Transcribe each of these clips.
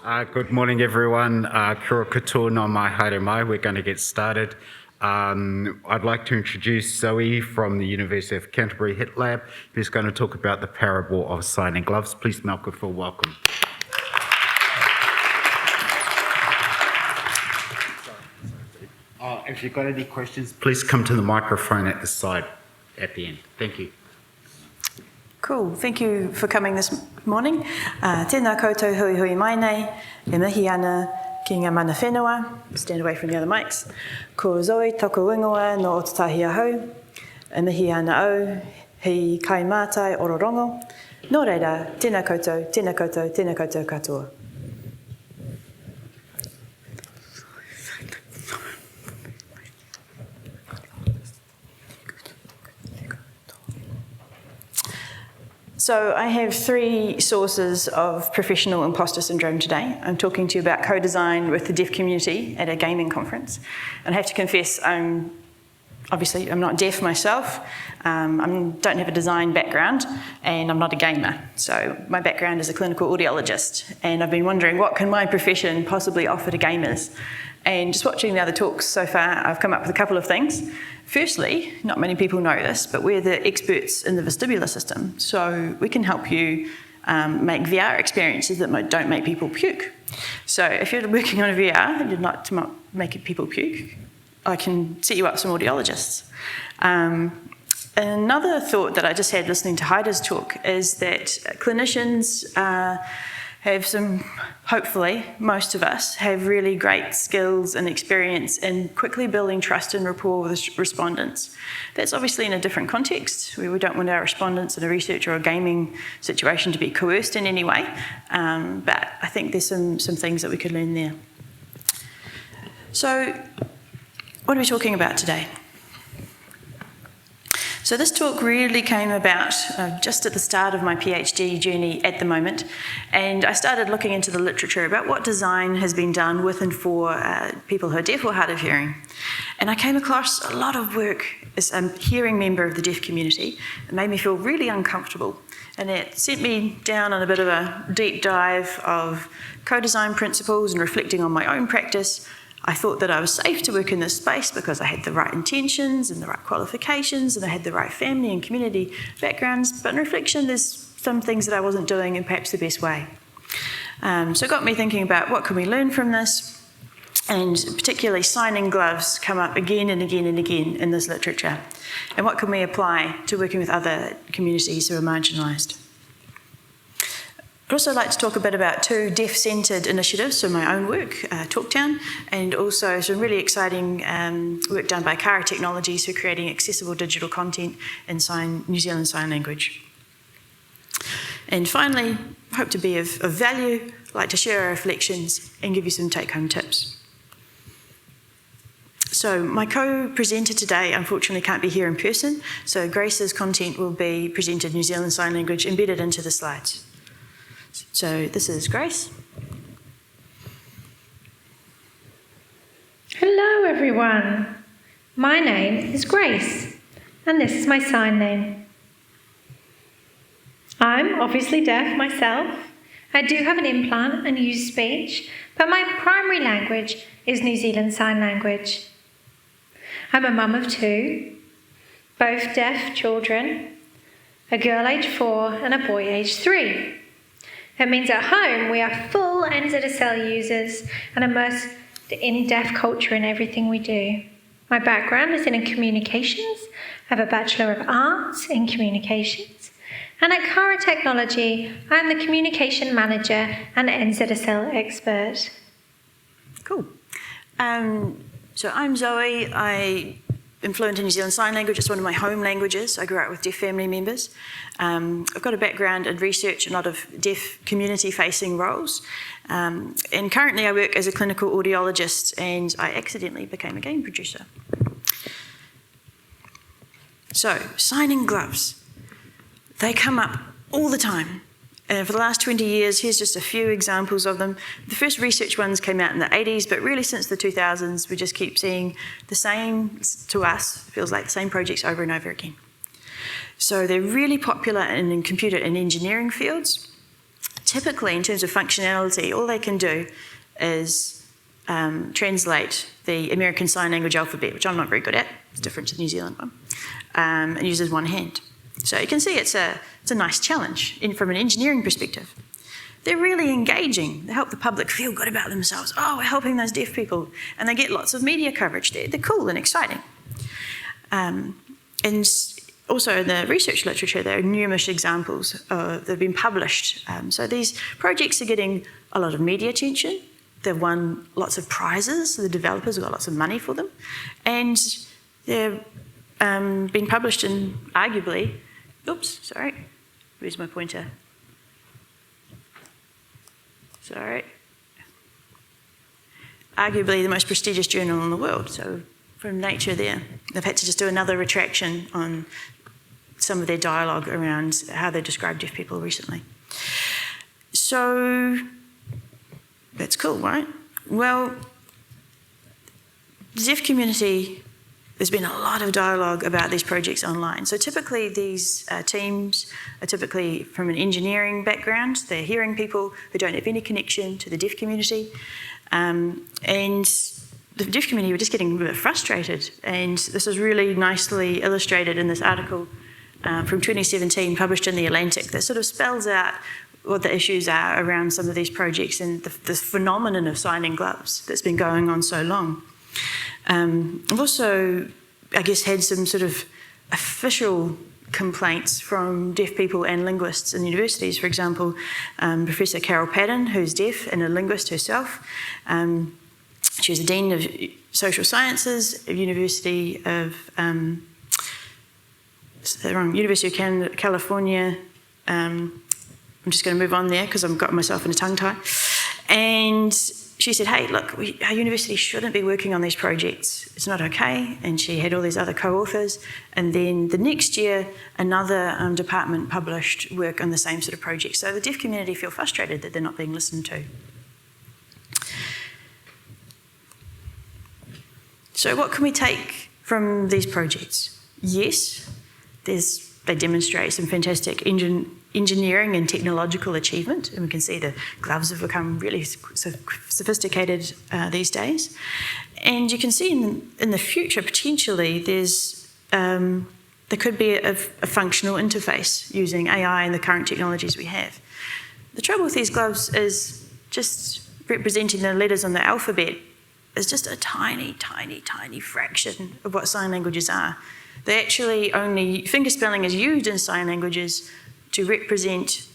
Good morning, everyone. Kia ora katoa no mai haere mai. We're going to get started. I'd like to introduce Zoe from the University of Canterbury HIT Lab, who's going to talk about the parable of signing gloves. Please, Malcolm, for welcome. If you've got any questions, please come to the microphone at the side at the end. Thank you. Cool, thank you for coming this morning. Tēnā koutou hui hui mai nei, e mihi ana ki ngā mana whenua, stand away from the other mics. Ko Zoe toko ingoa no o tatahi ahau, e mihi ana au, hei kai mātai ororongo. Nō reira, tēnā koutou, tēnā koutou, tēnā koutou katoa. So I have three sources of professional imposter syndrome today. I'm talking to you about co-design with the deaf community at a gaming conference. And I have to confess, I'm not deaf myself, I don't have a design background, and I'm not a gamer. So my background is a clinical audiologist, and I've been wondering what can my profession possibly offer to gamers? And just watching the other talks so far, I've come up with a couple of things. Firstly, not many people know this, but we're the experts in the vestibular system. So we can help you make VR experiences that don't make people puke. So if you're working on a VR and you're not to make people puke, I can set you up some audiologists. Another thought that I just had listening to Haida's talk is that clinicians have some, hopefully, most of us have really great skills and experience in quickly building trust and rapport with respondents. That's obviously in a different context, where we don't want our respondents in a research or a gaming situation to be coerced in any way, but I think there's some things that we could learn there. So, what are we talking about today? So this talk really came about just at the start of my PhD journey at the moment, and I started looking into the literature about what design has been done with and for people who are deaf or hard of hearing. And I came across a lot of work as a hearing member of the deaf community. It made me feel really uncomfortable, and it sent me down on a bit of a deep dive of co-design principles and reflecting on my own practice. I thought that I was safe to work in this space because I had the right intentions and the right qualifications, and I had the right family and community backgrounds, but in reflection there's some things that I wasn't doing in perhaps the best way. So it got me thinking about what can we learn from this, and particularly signing gloves come up again and again and again in this literature, and what can we apply to working with other communities who are marginalised. I'd also like to talk a bit about two deaf-centred initiatives, so my own work, Talktown, and also some really exciting work done by Kara Technologies for creating accessible digital content in New Zealand Sign Language. And finally, hope to be of value, I'd like to share our reflections and give you some take-home tips. So my co-presenter today unfortunately can't be here in person, so Grace's content will be presented in New Zealand Sign Language embedded into the slides. So this is Grace. Hello everyone, my name is Grace and this is my sign name. I'm obviously deaf myself. I do have an implant and use speech, but my primary language is New Zealand Sign Language. I'm a mum of two, both deaf children, a girl aged 4 and a boy aged 3. That means at home we are full NZSL users and immersed in deaf culture in everything we do. My background is in communications. I have a Bachelor of Arts in Communications. And at Kara Technology, I am the Communication Manager and NZSL Expert. Cool. So I'm Zoe. I'm fluent in New Zealand Sign Language. It's one of my home languages. I grew up with deaf family members. I've got a background in research, a lot of deaf community-facing roles. And currently I work as a clinical audiologist, and I accidentally became a game producer. So, signing gloves. They come up all the time. And for the last 20 years, here's just a few examples of them. The first research ones came out in the 80s, but really since the 2000s, we just keep seeing the same, to us, feels like the same projects over and over again. So they're really popular in computer and engineering fields. typically, in terms of functionality, all they can do is translate the American Sign Language alphabet, which I'm not very good at. It's different to the New Zealand one, and uses one hand. So you can see it's a nice challenge from an engineering perspective. They're really engaging. They help the public feel good about themselves. Oh, we're helping those deaf people. And they get lots of media coverage there. They're cool and exciting. And also in the research literature, there are numerous examples that have been published. So these projects are getting a lot of media attention. They've won lots of prizes. So the developers have got lots of money for them. And they're been published in arguably, where's my pointer? Arguably the most prestigious journal in the world. So from Nature there, they've had to just do another retraction on some of their dialogue around how they describe deaf people recently. So that's cool, right? Well, the deaf community, there's been a lot of dialogue about these projects online. So typically these teams are typically from an engineering background. They're hearing people who don't have any connection to the deaf community. And the deaf community were just getting a bit frustrated. And this is really nicely illustrated in this article from 2017 published in The Atlantic that sort of spells out what the issues are around some of these projects and this phenomenon of signing gloves that's been going on so long. I've also, I guess, had some sort of official complaints from deaf people and linguists in universities. For example, Professor Carol Padden, who's deaf and a linguist herself. She was the Dean of Social Sciences at University of California. I'm just going to move on there because I've got myself in a tongue tie. And she said, hey, look, our university shouldn't be working on these projects. It's not okay. And she had all these other co-authors. And then the next year, another department published work on the same sort of project. So the deaf community feel frustrated that they're not being listened to. So what can we take from these projects? Yes, they demonstrate some fantastic engineering and technological achievement, and we can see the gloves have become really sophisticated these days. And you can see in the future, potentially, there could be a functional interface using AI and the current technologies we have. The trouble with these gloves is just representing the letters on the alphabet is just a tiny, tiny, tiny fraction of what sign languages are. They actually only, fingerspelling is used in sign languages to represent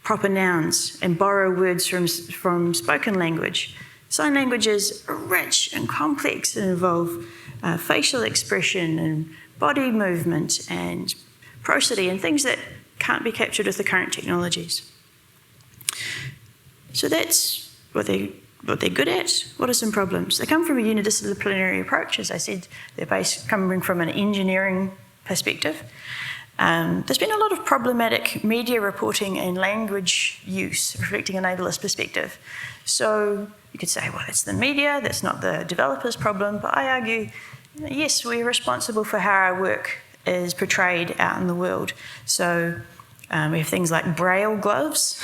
proper nouns and borrow words from spoken language. Sign languages are rich and complex and involve facial expression and body movement and prosody and things that can't be captured with the current technologies. So that's what they're good at. What are some problems? They come from a unidisciplinary approach. As I said, they're coming from an engineering perspective. There's been a lot of problematic media reporting and language use reflecting an ableist perspective. So you could say, well, it's the media, that's not the developer's problem, but I argue, yes, we're responsible for how our work is portrayed out in the world. So we have things like braille gloves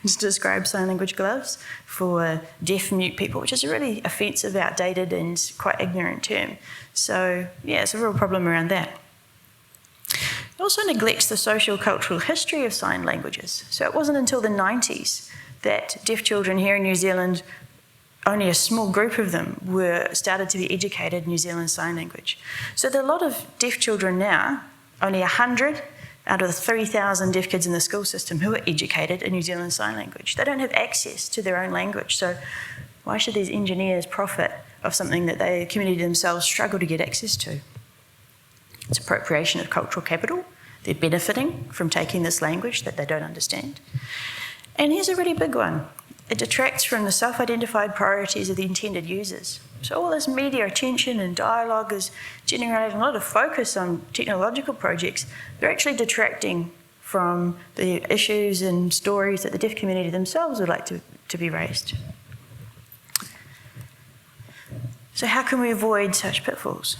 to describe sign language gloves for deaf mute people, which is a really offensive, outdated and quite ignorant term. So yeah, it's a real problem around that. It also neglects the social cultural history of sign languages. So it wasn't until the 90s that deaf children here in New Zealand, only a small group of them started to be educated in New Zealand Sign Language. So there are a lot of deaf children now, only 100 out of the 3,000 deaf kids in the school system who are educated in New Zealand Sign Language. They don't have access to their own language. So why should these engineers profit of something that the community themselves struggle to get access to? It's appropriation of cultural capital. They're benefiting from taking this language that they don't understand. And here's a really big one. It detracts from the self-identified priorities of the intended users. So all this media attention and dialogue is generating a lot of focus on technological projects. They're actually detracting from the issues and stories that the deaf community themselves would like to be raised. So how can we avoid such pitfalls?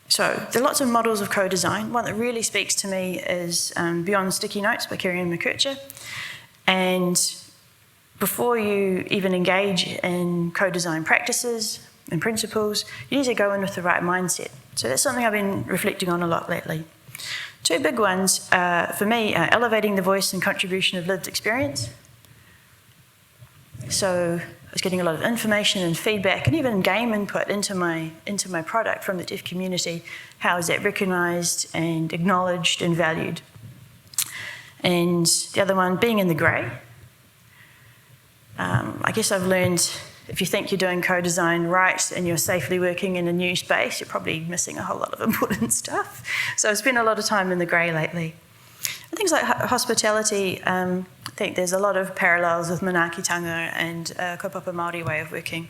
So there are lots of models of co-design. One that really speaks to me is Beyond Sticky Notes by Kerry-Ann McKercher. And before you even engage in co-design practices and principles, you need to go in with the right mindset. So that's something I've been reflecting on a lot lately. Two big ones for me are elevating the voice and contribution of lived experience. So I was getting a lot of information and feedback and even game input into my product from the deaf community. How is that recognised and acknowledged and valued? And the other one, being in the grey. I guess I've learned if you think you're doing co-design right and you're safely working in a new space, you're probably missing a whole lot of important stuff. So I've spent a lot of time in the grey lately. And things like hospitality, I think there's a lot of parallels with manaakitanga and kaupapa Māori way of working.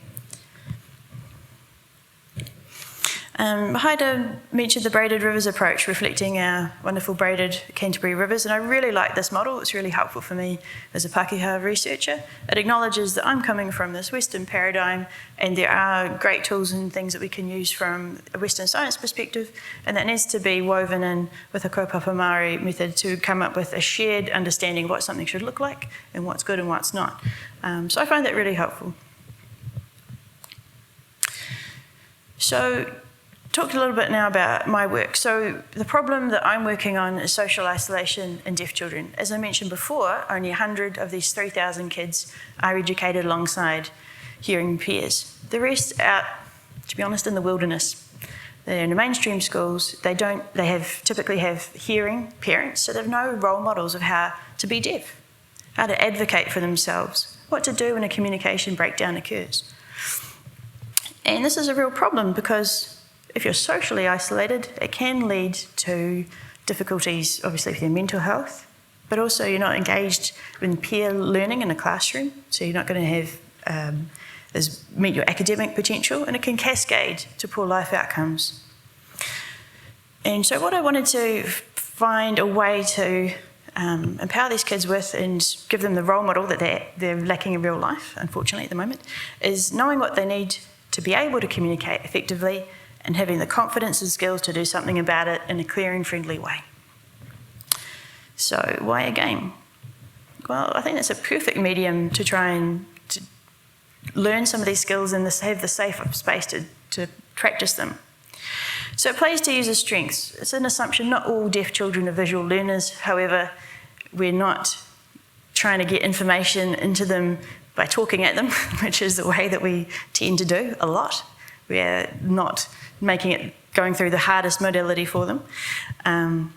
Haida mentioned the braided rivers approach, reflecting our wonderful braided Canterbury rivers, and I really like this model. It's really helpful for me as a Pākehā researcher. It acknowledges that I'm coming from this Western paradigm, and there are great tools and things that we can use from a Western science perspective, and that needs to be woven in with a kaupapa Māori method to come up with a shared understanding of what something should look like and what's good and what's not. So I find that really helpful. So, talked a little bit now about my work. So the problem that I'm working on is social isolation in deaf children. As I mentioned before, only 100 of these 3,000 kids are educated alongside hearing peers. The rest out, to be honest, in the wilderness. They're in the mainstream schools. They typically have hearing parents, so they have no role models of how to be deaf, how to advocate for themselves, what to do when a communication breakdown occurs. And this is a real problem because if you're socially isolated, it can lead to difficulties, obviously, with your mental health, but also you're not engaged in peer learning in a classroom, so you're not going to have meet your academic potential, and it can cascade to poor life outcomes. And so what I wanted to find a way to empower these kids with and give them the role model that they're lacking in real life, unfortunately, at the moment, is knowing what they need to be able to communicate effectively and having the confidence and skills to do something about it in a clear and friendly way. So why a game? Well, I think it's a perfect medium to try and learn some of these skills and have the safe space to practice them. So it plays to users' strengths. It's an assumption not all deaf children are visual learners. However, we're not trying to get information into them by talking at them, which is the way that we tend to do a lot. We're not going through the hardest modality for them. And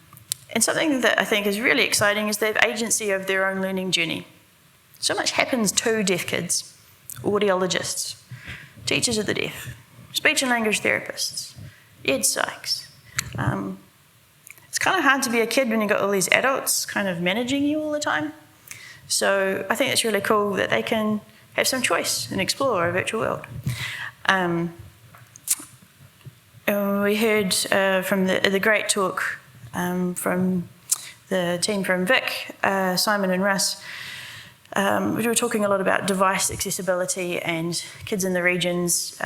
something that I think is really exciting is they have agency of their own learning journey. So much happens to deaf kids, audiologists, teachers of the deaf, speech and language therapists, ed psychs. It's kind of hard to be a kid when you've got all these adults kind of managing you all the time. So I think it's really cool that they can have some choice and explore a virtual world. We heard from the great talk from the team from Vic, Simon and Russ. We were talking a lot about device accessibility and kids in the regions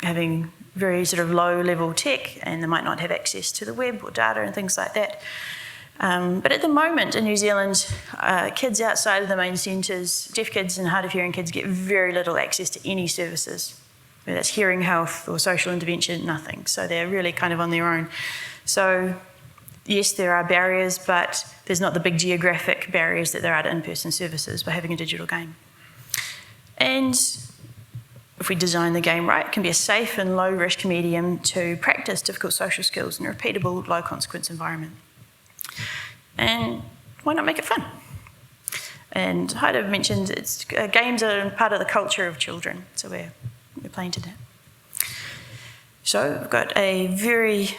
having very sort of low-level tech, and they might not have access to the web or data and things like that. But at the moment in New Zealand, kids outside of the main centres, deaf kids and hard of hearing kids, get very little access to any services, whether that's hearing health or social intervention, nothing. So they're really kind of on their own. So yes, there are barriers, but there's not the big geographic barriers that there are to in-person services by having a digital game. And if we design the game right, it can be a safe and low-risk medium to practice difficult social skills in a repeatable, low-consequence environment. And why not make it fun? And Haida mentioned games are part of the culture of children, so we're playing to that. So we've got a very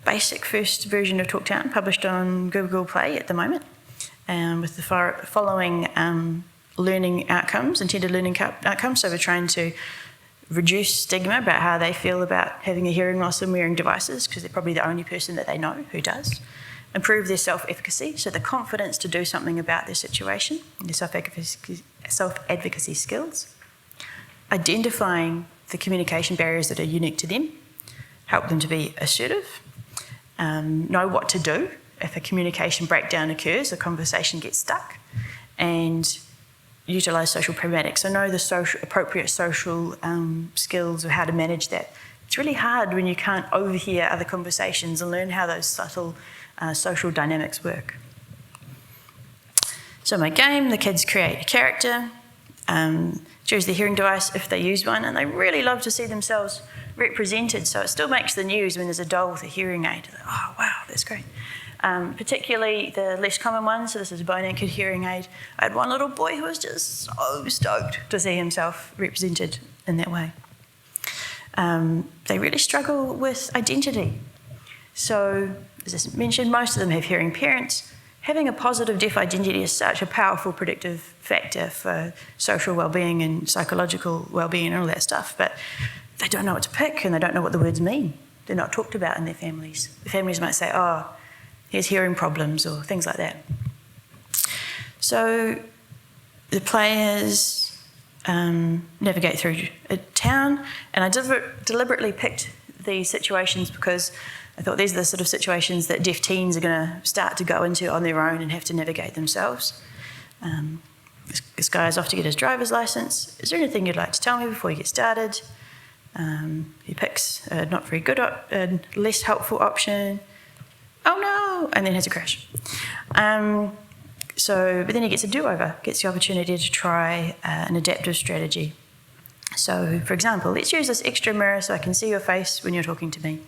basic first version of TalkTown published on Google Play at the moment, with the following learning outcomes, intended learning outcomes. So we're trying to reduce stigma about how they feel about having a hearing loss and wearing devices, because they're probably the only person that they know who does. Improve their self-efficacy, so the confidence to do something about their situation, and their self-advocacy skills. Identifying the communication barriers that are unique to them, help them to be assertive, know what to do if a communication breakdown occurs, a conversation gets stuck, and utilise social pragmatics. So know the appropriate social skills of how to manage that. It's really hard when you can't overhear other conversations and learn how those subtle social dynamics work. So my game, the kids create a character, choose the hearing device if they use one, and they really love to see themselves represented. So it still makes the news when there's a doll with a hearing aid. Like, oh, wow, that's great. Particularly the less common ones, so this is a bone-anchored hearing aid. I had one little boy who was just so stoked to see himself represented in that way. They really struggle with identity. So, as I mentioned, most of them have hearing parents. Having a positive deaf identity is such a powerful predictive factor for social well-being and psychological well-being and all that stuff, but they don't know what to pick and they don't know what the words mean. They're not talked about in their families. The families might say, oh, he has hearing problems or things like that. So the players navigate through a town, and I deliberately picked these situations because I thought these are the sort of situations that deaf teens are going to start to go into on their own and have to navigate themselves. This guy is off to get his driver's licence. Is there anything you'd like to tell me before you get started? He picks a not very good, less helpful option. Oh no! And then has a crash. But then he gets a do-over, gets the opportunity to try an adaptive strategy. So, for example, let's use this extra mirror so I can see your face when you're talking to me.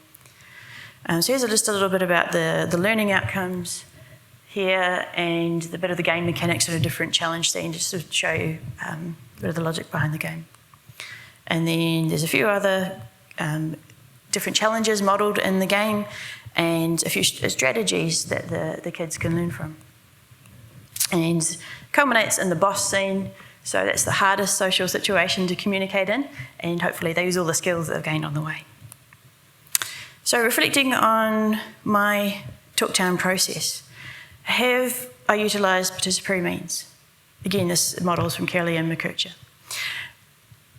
So here's just a little bit about the learning outcomes here and the bit of the game mechanics of a different challenge scene, just to show you a bit of the logic behind the game. And then there's a few other different challenges modelled in the game and a few strategies that the kids can learn from. And culminates in the boss scene, so that's the hardest social situation to communicate in, and hopefully they use all the skills that they've gained on the way. So reflecting on my Talktown process, have I utilised participatory means? Again, this model is from Kelly and McKercher.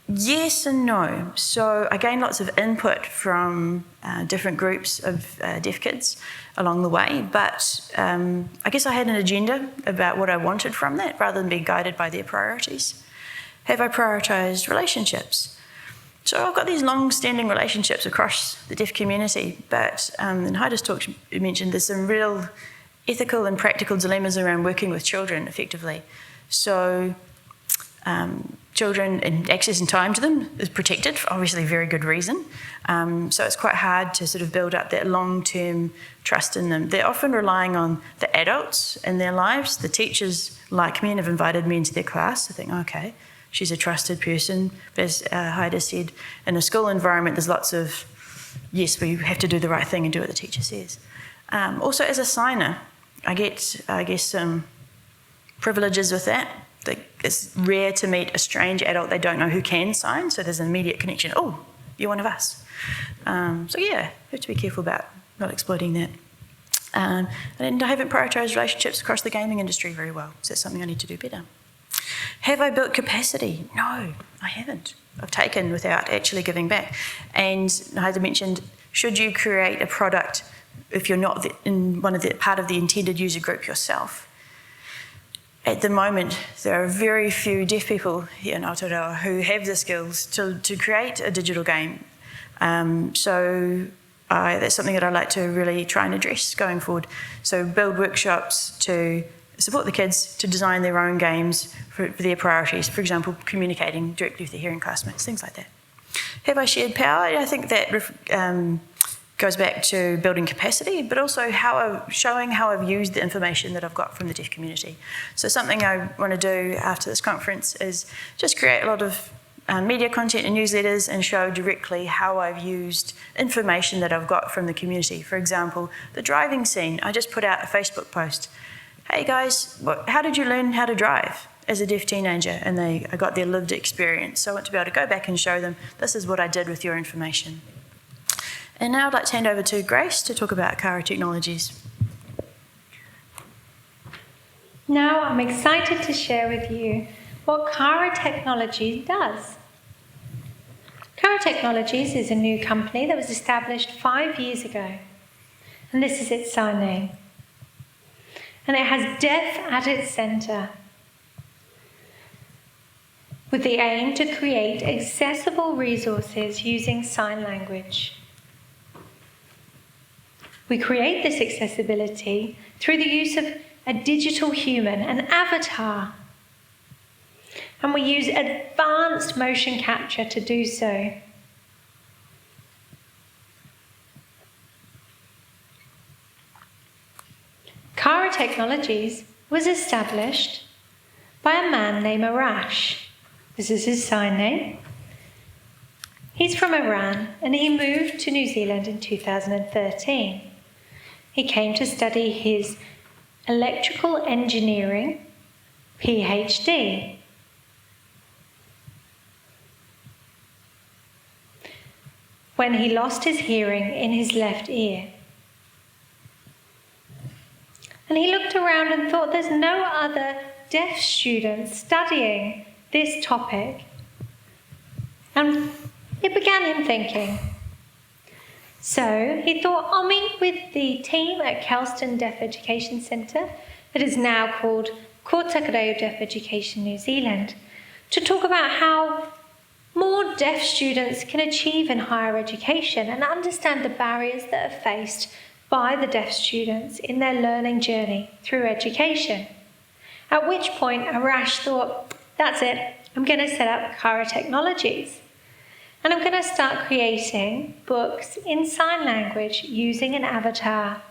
Yes and no. So I gained lots of input from different groups of deaf kids along the way, but I guess I had an agenda about what I wanted from that rather than being guided by their priorities. Have I prioritised relationships? So I've got these long-standing relationships across the deaf community, but in Heidi's talk you mentioned there's some real ethical and practical dilemmas around working with children effectively. So children and access and time to them is protected for obviously very good reason. So it's quite hard to sort of build up that long-term trust in them. They're often relying on the adults in their lives. The teachers, like me, and have invited me into their class. I think, okay, she's a trusted person. But as Heidi said, in a school environment, there's lots of, yes, we have to do the right thing and do what the teacher says. Also, as a signer, I get, I guess, some privileges with that. It's rare to meet a strange adult they don't know who can sign, so there's an immediate connection. Oh, you're one of us. So yeah, have to be careful about not exploiting that. And I haven't prioritised relationships across the gaming industry very well, so that's something I need to do better. Have I built capacity? No, I haven't. I've taken without actually giving back. And Heidi mentioned, should you create a product if you're not in part of the intended user group yourself? At the moment, there are very few deaf people here in Aotearoa who have the skills to create a digital game. So that's something that I'd like to really try and address going forward. So build workshops to support the kids to design their own games for their priorities. For example, communicating directly with their hearing classmates, things like that. Have I shared power? I think that goes back to building capacity, but also showing how I've used the information that I've got from the deaf community. So something I want to do after this conference is just create a lot of media content and newsletters and show directly how I've used information that I've got from the community. For example, the driving scene. I just put out a Facebook post. Hey guys, how did you learn how to drive as a deaf teenager? And I got their lived experience. So I want to be able to go back and show them, this is what I did with your information. And now I'd like to hand over to Grace to talk about Kara Technologies. Now I'm excited to share with you what Kara Technologies does. Kara Technologies is a new company that was established 5 years ago, and this is its sign name. And it has deaf at its centre. with the aim to create accessible resources using sign language. We create this accessibility through the use of a digital human, an avatar. And we use advanced motion capture to do so. Kara Technologies was established by a man named Arash. This is his sign name. He's from Iran and he moved to New Zealand in 2013. He came to study his electrical engineering PhD. When he lost his hearing in his left ear. And he looked around and thought there's no other deaf students studying this topic. And it began him thinking. So he thought, I'll meet with the team at Kelston Deaf Education Centre, that is now called Ko Takareo Deaf Education New Zealand, to talk about how more deaf students can achieve in higher education and understand the barriers that are faced by the deaf students in their learning journey through education. At which point Arash thought, that's it, I'm going to set up Kara Technologies. And I'm going to start creating books in sign language using an avatar.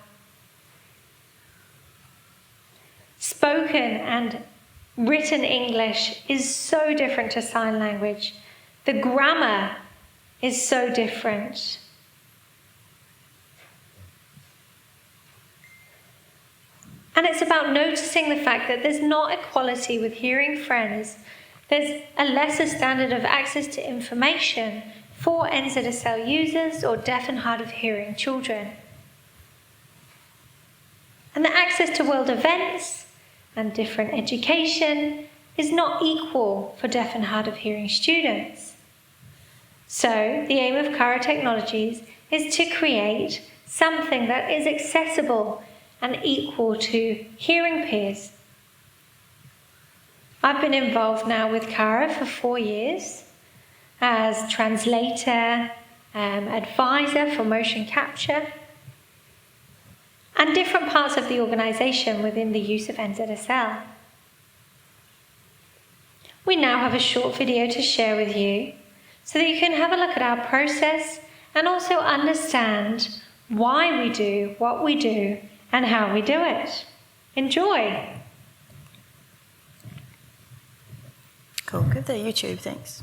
Spoken and written English is so different to sign language. The grammar is so different. And it's about noticing the fact that there's not equality with hearing friends. There's a lesser standard of access to information for NZSL users or deaf and hard of hearing children. And the access to world events and different education is not equal for deaf and hard of hearing students. So the aim of Kara Technologies is to create something that is accessible and equal to hearing peers. I've been involved now with Kara for 4 years as translator, advisor for motion capture, and different parts of the organisation within the use of NZSL. We now have a short video to share with you so that you can have a look at our process and also understand why we do what we do and how we do it. Enjoy! Cool, good there, YouTube, thanks.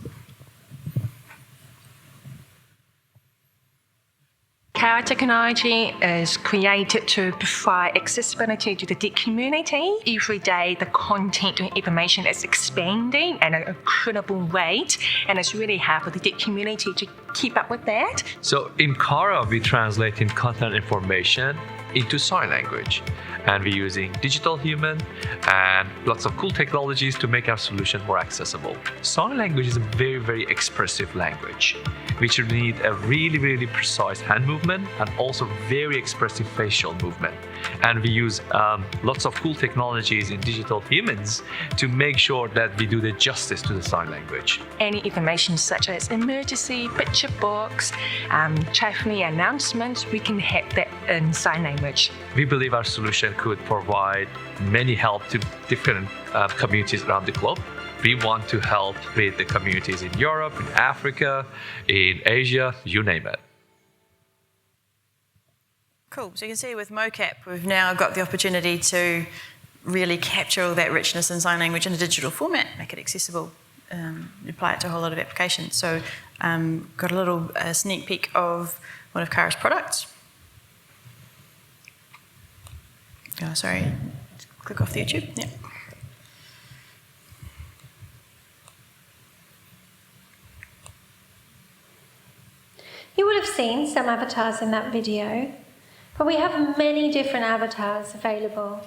Kara Technology is created to provide accessibility to the deaf community. Every day, the content and information is expanding at an incredible rate, and it's really hard for the deaf community to keep up with that. So in Kara, we translate in content information into sign language, and we're using digital human and lots of cool technologies to make our solution more accessible. Sign language is a very, very expressive language, which would need a really, really precise hand movement and also very expressive facial movement. And we use lots of cool technologies in digital humans to make sure that we do the justice to the sign language. Any information such as emergency, picture books, traffic announcements, we can have that in sign language. We believe our solution could provide many help to different communities around the globe. We want to help with the communities in Europe, in Africa, in Asia, you name it. Cool, so you can see with mocap, we've now got the opportunity to really capture all that richness in sign language in a digital format, make it accessible, apply it to a whole lot of applications. So got a little sneak peek of one of Kara's products. Oh, sorry, click off the YouTube, yeah. You would have seen some avatars in that video, but we have many different avatars available.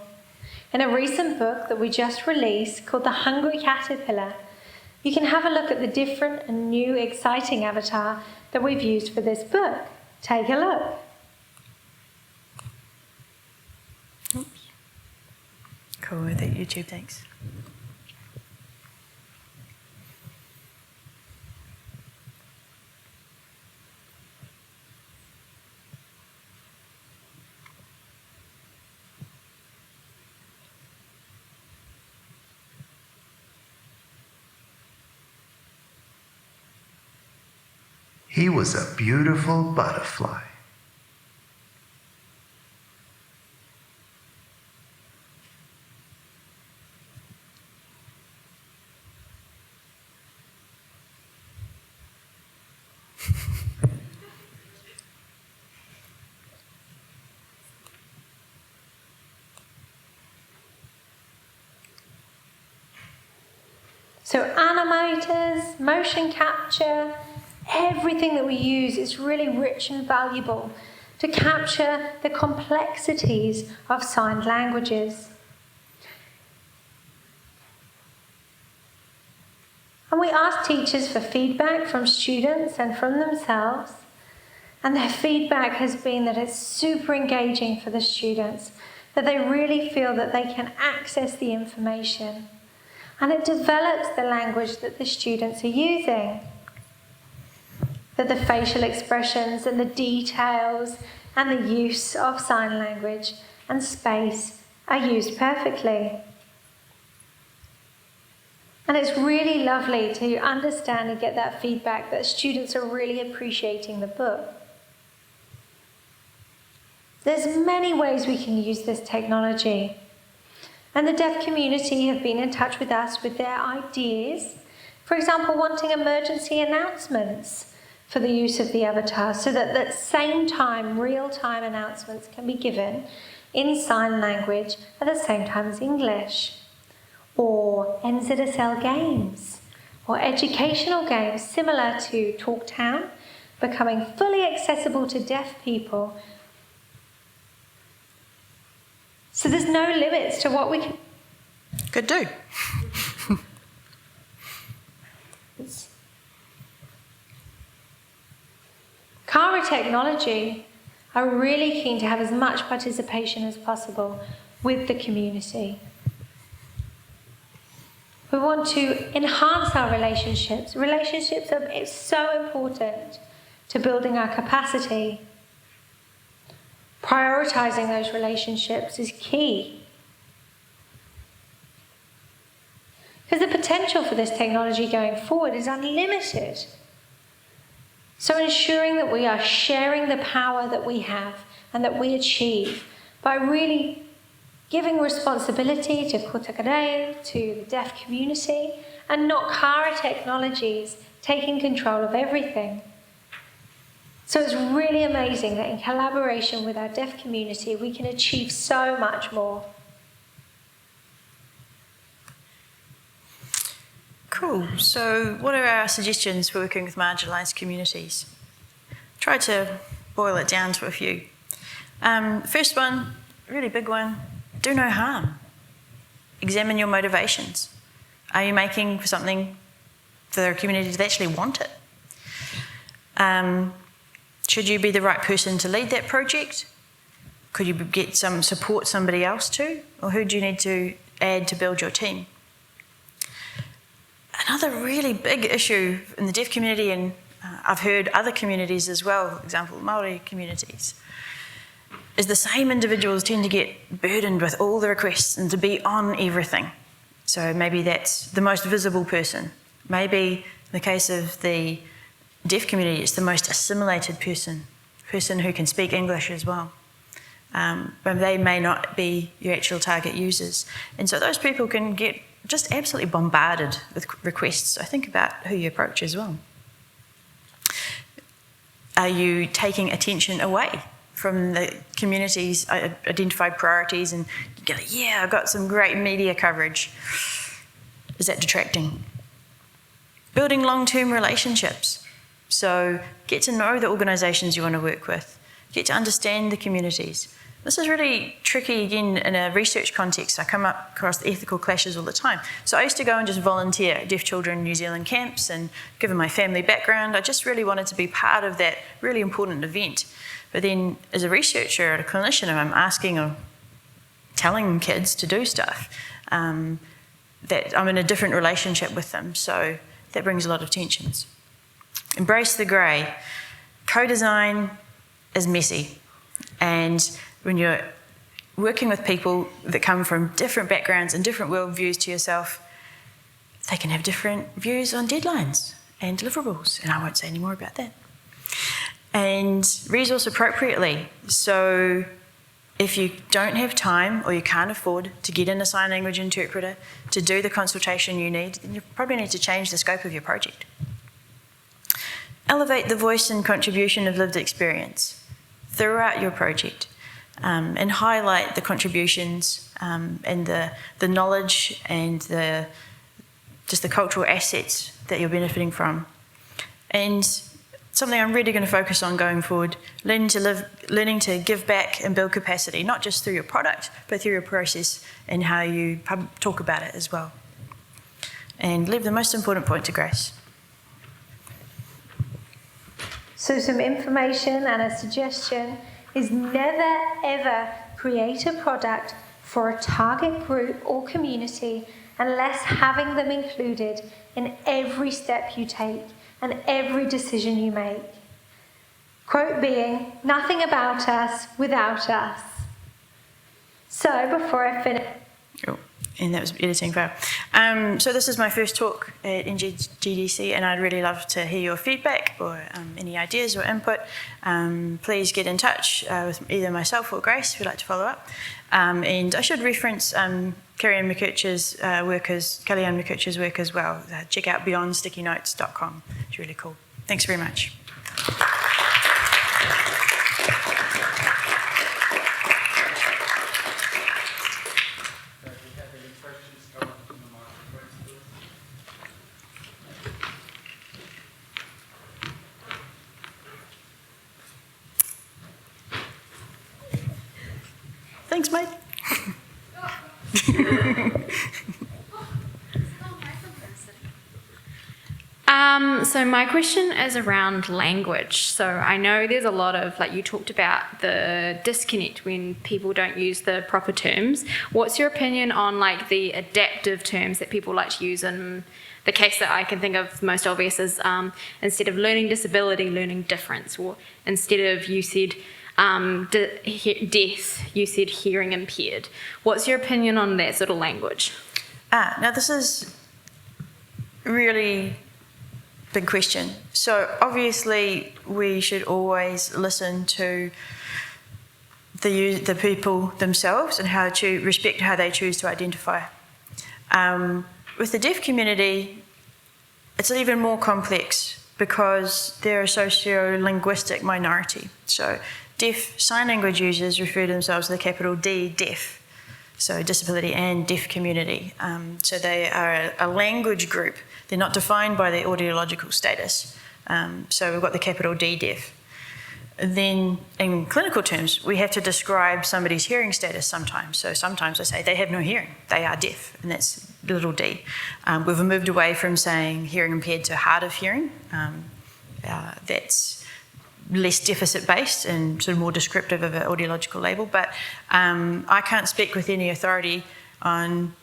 In a recent book that we just released called The Hungry Caterpillar, you can have a look at the different and new exciting avatar that we've used for this book. Take a look. Oops. Cool, with that YouTube, thanks. He was a beautiful butterfly. So animators, motion capture, everything that we use is really rich and valuable to capture the complexities of signed languages. And we ask teachers for feedback from students and from themselves, and their feedback has been that it's super engaging for the students, that they really feel that they can access the information. And it develops the language that the students are using. That the facial expressions and the details and the use of sign language and space are used perfectly. And it's really lovely to understand and get that feedback that students are really appreciating the book. There's many ways we can use this technology. And the deaf community have been in touch with us with their ideas. For example, wanting emergency announcements for the use of the avatar so that at the same time, real-time announcements can be given in sign language at the same time as English. Or NZSL games, or educational games similar to Talktown, becoming fully accessible to deaf people. So there's no limits to what we Could do. Kara Technology are really keen to have as much participation as possible with the community. We want to enhance our relationships. Relationships are so important to building our capacity. Prioritizing those relationships is key. Because the potential for this technology going forward is unlimited. So ensuring that we are sharing the power that we have and that we achieve by really giving responsibility to Kotakarei, to the deaf community, and not Kara Technologies taking control of everything. So it's really amazing that in collaboration with our deaf community, we can achieve so much more. Cool. So what are our suggestions for working with marginalised communities? Try to boil it down to a few. First one, really big one, do no harm. Examine your motivations. Are you making something for the community that actually want it? Should you be the right person to lead that project? Could you get some support somebody else to? Or who do you need to add to build your team? Another really big issue in the deaf community, and I've heard other communities as well, for example, Māori communities, is the same individuals tend to get burdened with all the requests and to be on everything. So maybe that's the most visible person. Maybe in the case of the deaf community, it's the most assimilated person who can speak English as well. But they may not be your actual target users. And so those people can get just absolutely bombarded with requests. So think about who you approach as well. Are you taking attention away from the community's identified priorities and you go, yeah, I've got some great media coverage? Is that detracting? Building long-term relationships. So get to know the organisations you want to work with. Get to understand the communities. This is really tricky, again, in a research context. I come across ethical clashes all the time. So I used to go and just volunteer at Deaf Children New Zealand camps, and given my family background, I just really wanted to be part of that really important event. But then as a researcher, a clinician, I'm asking or telling kids to do stuff, that I'm in a different relationship with them. So that brings a lot of tensions. Embrace the grey. Co-design is messy. And when you're working with people that come from different backgrounds and different worldviews to yourself, they can have different views on deadlines and deliverables. And I won't say any more about that. and resource appropriately. So if you don't have time or you can't afford to get in a sign language interpreter to do the consultation you need, then you probably need to change the scope of your project. Elevate the voice and contribution of lived experience throughout your project, and highlight the contributions and the knowledge and just the cultural assets that you're benefiting from. And something I'm really going to focus on going forward, learning to give back and build capacity, not just through your product, but through your process and how you talk about it as well. And leave the most important point to Grace. So some information and a suggestion is never ever create a product for a target group or community unless having them included in every step you take and every decision you make. Quote being, "Nothing about us without us." So before I finish... Oh, and that was editing fail. So this is my first talk at NZGDC, and I'd really love to hear your feedback or any ideas or input. Please get in touch with either myself or Grace if you'd like to follow up. And I should reference Kellyanne McKercher's work as well. Check out beyondStickyNotes.com. It's really cool. Thanks very much. Thanks, mate. So my question is around language. So I know there's a lot of, like you talked about, the disconnect when people don't use the proper terms. What's your opinion on like the adaptive terms that people like to use? In the case that I can think of most obvious is instead of learning disability, learning difference, or instead of you said deaf, you said hearing impaired. What's your opinion on that sort of language? Now this is really big question. So obviously we should always listen to the people themselves and respect how they choose to identify. With the deaf community, it's even more complex because they're a socio-linguistic minority. So deaf sign language users refer to themselves with a capital D, deaf. So disability and deaf community. So they are a language group. They're not defined by their audiological status. So we've got the capital D, deaf. Then in clinical terms, we have to describe somebody's hearing status sometimes. So sometimes I say they have no hearing, they are deaf, and that's little d. We've moved away from saying hearing impaired to hard of hearing. That's less deficit-based and sort of more descriptive of an audiological label, but I can't speak with any authority on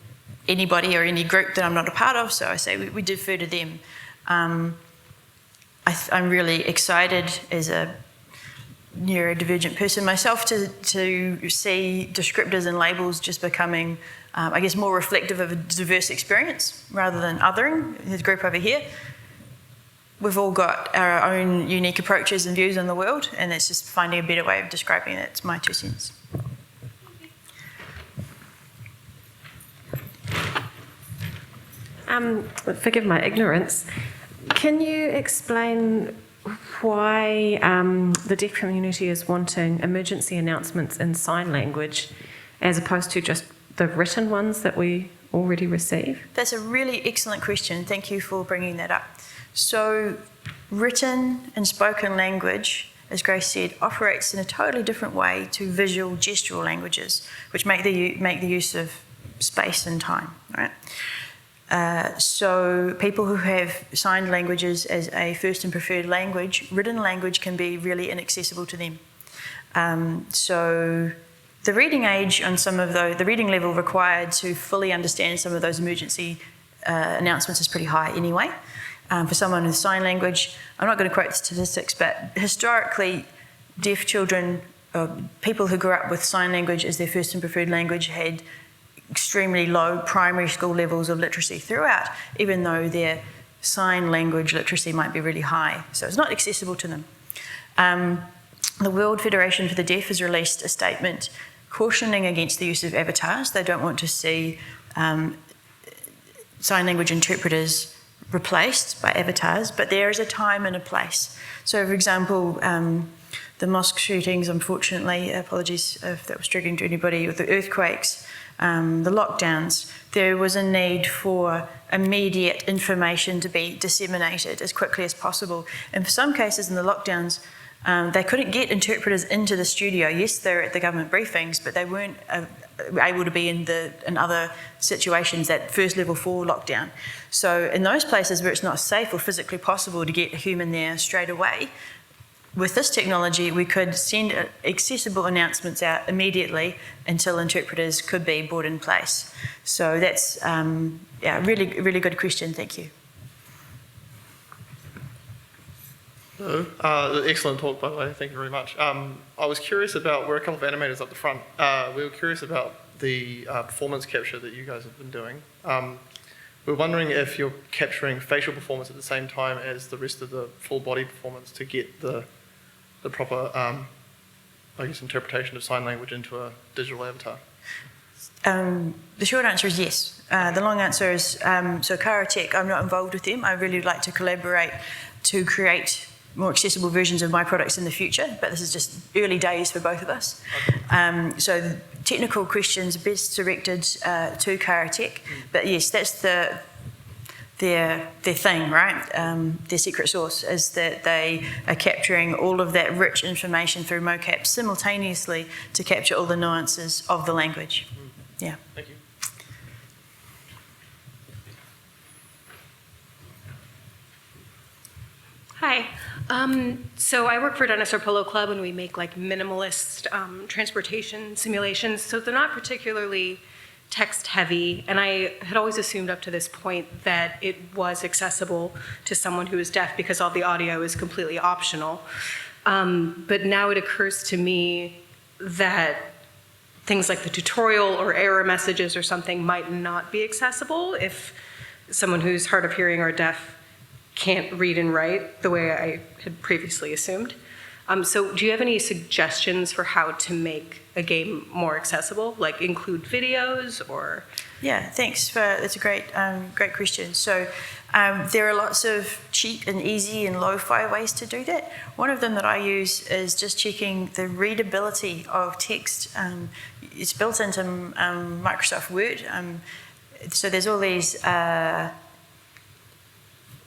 anybody or any group that I'm not a part of, so I say we defer to them. I'm really excited as a neurodivergent person myself to see descriptors and labels just becoming, I guess, more reflective of a diverse experience rather than othering. There's a group over here. We've all got our own unique approaches and views on the world, and it's just finding a better way of describing it. It's my 2 cents. Forgive my ignorance. Can you explain why the deaf community is wanting emergency announcements in sign language as opposed to just the written ones that we already receive? That's a really excellent question. Thank you for bringing that up. So written and spoken language, as Grace said, operates in a totally different way to visual gestural languages, which make the use of space and time, right? So people who have signed languages as a first and preferred language, written language can be really inaccessible to them. So the reading age on some of the reading level required to fully understand some of those emergency announcements is pretty high anyway. For someone with sign language, I'm not going to quote the statistics, but historically, deaf children, people who grew up with sign language as their first and preferred language had extremely low primary school levels of literacy throughout, even though their sign language literacy might be really high. So it's not accessible to them. The World Federation for the Deaf has released a statement cautioning against the use of avatars. They don't want to see sign language interpreters replaced by avatars, but there is a time and a place. So, for example, the mosque shootings, unfortunately, apologies if that was triggering to anybody, with the earthquakes, the lockdowns, there was a need for immediate information to be disseminated as quickly as possible. And for some cases in the lockdowns, they couldn't get interpreters into the studio. Yes, they're at the government briefings, but they weren't able to be in other situations at first level 4 lockdown. So in those places where it's not safe or physically possible to get a human there straight away, with this technology, we could send accessible announcements out immediately until interpreters could be brought in place. So that's really, really good question. Thank you. Hello. Excellent talk, by the way. Thank you very much. I was curious about, we're a couple of animators up the front. We were curious about the performance capture that you guys have been doing. We're wondering if you're capturing facial performance at the same time as the rest of the full body performance to get the proper, I guess, interpretation of sign language into a digital avatar. The short answer is yes. The long answer is, so Karatech, I'm not involved with them. I really would like to collaborate to create more accessible versions of my products in the future, but this is just early days for both of us. Okay. So the technical questions are best directed to Karatech, but yes, that's their thing, right? Their secret sauce is that they are capturing all of that rich information through mocap simultaneously to capture all the nuances of the language. Yeah. Thank you. Hi. So I work for Dinosaur Polo Club, and we make like minimalist transportation simulations. So they're not particularly text heavy, and I had always assumed up to this point that it was accessible to someone who is deaf because all the audio is completely optional. But now it occurs to me that things like the tutorial or error messages or something might not be accessible if someone who's hard of hearing or deaf can't read and write the way I had previously assumed. So do you have any suggestions for how to make a game more accessible, like include videos or? Yeah, thanks. That's a great question. So there are lots of cheap and easy and lo-fi ways to do that. One of them that I use is just checking the readability of text. It's built into Microsoft Word. So there's all these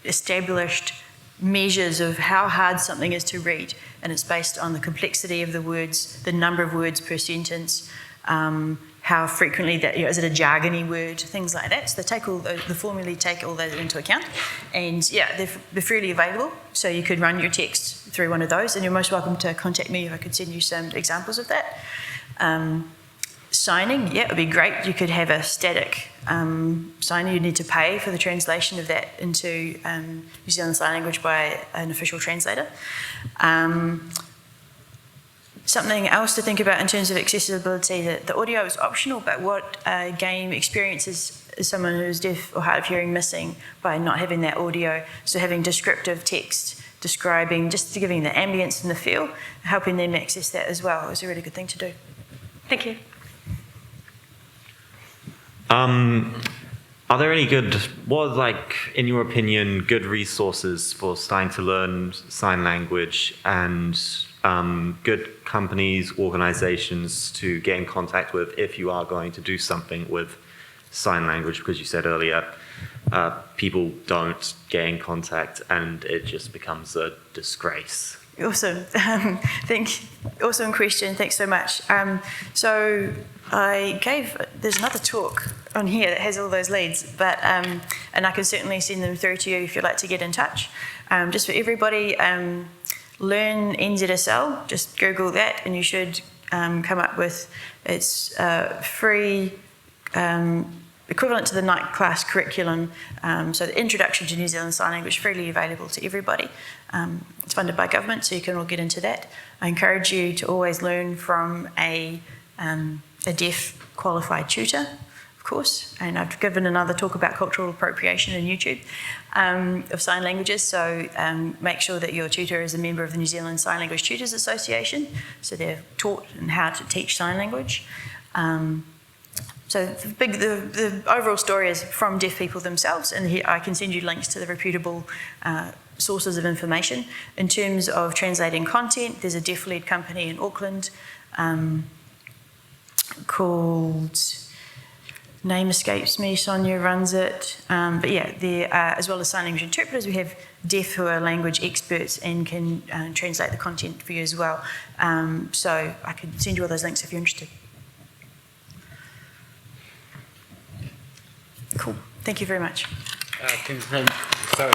established measures of how hard something is to read, and it's based on the complexity of the words, the number of words per sentence, how frequently that, is it a jargony word, things like that. So they take all the formulae take all that into account, and yeah, they're freely available. So you could run your text through one of those, and you're most welcome to contact me if I could send you some examples of that. Signing, yeah, it would be great. You could have a static signing. You'd need to pay for the translation of that into New Zealand Sign Language by an official translator. Something else to think about in terms of accessibility, the audio is optional, but what a game experiences is someone who's deaf or hard of hearing missing by not having that audio. So having descriptive text describing, just giving the ambience and the feel, helping them access that as well is a really good thing to do. Thank you. Are there any in your opinion, good resources for starting to learn sign language and good companies, organizations to get in contact with if you are going to do something with sign language? Because you said earlier, people don't get in contact and it just becomes a disgrace. Awesome. Awesome question. Thanks so much. So there's another talk on here that has all those leads, but and I can certainly send them through to you if you'd like to get in touch. Just for everybody, learn NZSL. Just Google that, and you should come up with it's free. Equivalent to the night class curriculum, so the Introduction to New Zealand Sign Language, freely available to everybody. It's funded by government, so you can all get into that. I encourage you to always learn from a deaf qualified tutor. Of course, and I've given another talk about cultural appropriation in YouTube of sign languages. So make sure that your tutor is a member of the New Zealand Sign Language Tutors Association, so they're taught in how to teach sign language. So the overall story is from deaf people themselves, and here I can send you links to the reputable sources of information. In terms of translating content, there's a deaf-led company in Auckland called, name escapes me, Sonia runs it. But yeah, there as well as sign language interpreters, we have deaf who are language experts and can translate the content for you as well. So I can send you all those links if you're interested. Cool. Thank you very much. So